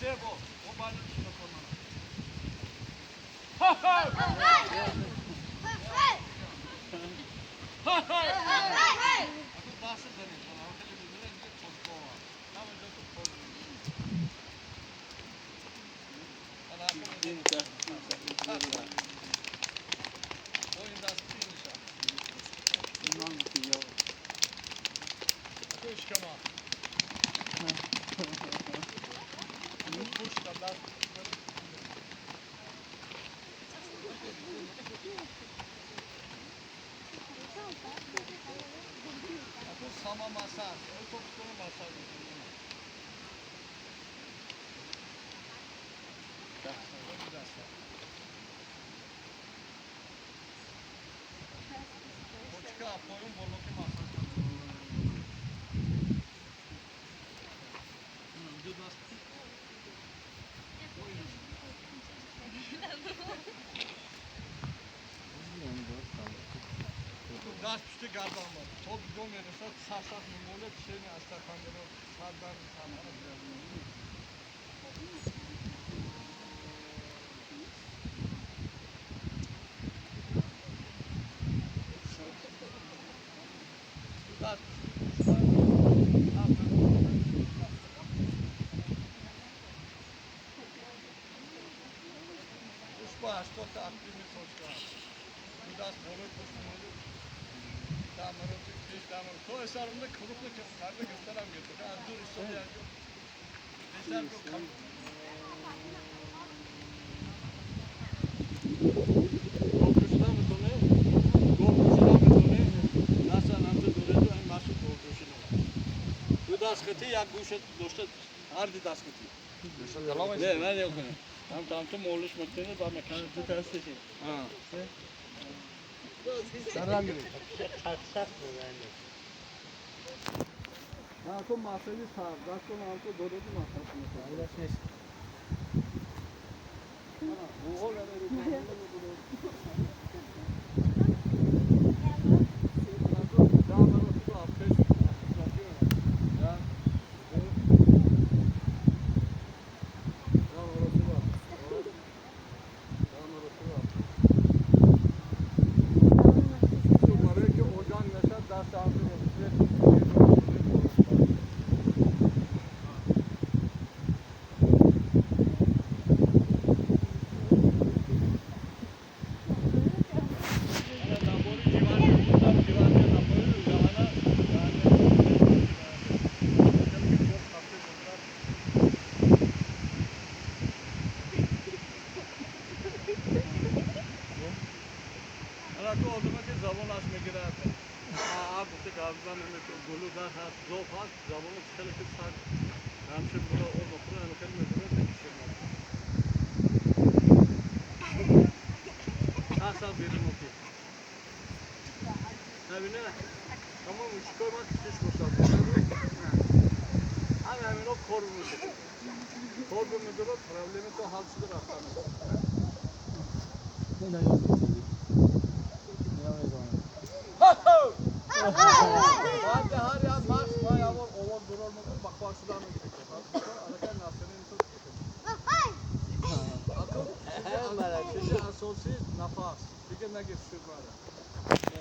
Sebo, o bana tutma konu. Aku bahasa dari kalau kita bilang dia football. Nama dia tuh football. O industri inşa. Non diyor. Kuş kama. Kuş kadar. Aku sama masaj. O çok sonra masaj. Počka, pojďme boloky masaj. Gaz pişti gardan var. Top yol verirse sarsak numune bir şeyini açsa kandırı sardan sardan. Gaz Ușpa, što te aktivni sočka. Udas bolot kuşmalı. Damarı tıkış damarı. To esarımda kılıklı karda gösterem getirdi. Dur işte yani. Eser yok kalıp. Korkuşuna mı tonu? Korkuşuna mı tonu? Nasıl anamda duruyordu? En masuk korkuşuna. Udas kıtı ya kuşet dosta. Hardi das kıtı. Ne ben yok. Tam to moğluş makteni da mekanı tutarsa şey. Ha. Nereden giriyor? Çaksak mı yani? Ha to masayı sağ. Gasto namto doğru masası. Allah şey. Ha, bu oğlan öyle. تو آدمه که زبانش میگیرد گفته قبضان گلو در هست زوب هست زبانش خیلی که سر همشه برای او بخوره همه خیلی میگونه نکشه اصلا بیرون اوکی نبینه تمام اشکای من کشش باشد همه رو کار بمیده کار بمیده رو پرابلمی تو حل شده رفتنه بعد هر یا ماست ما یا اول دوران مدل بخواه شدن میگیره الان ناسرین تو چیز اساسی نفس دیگه نگیر شد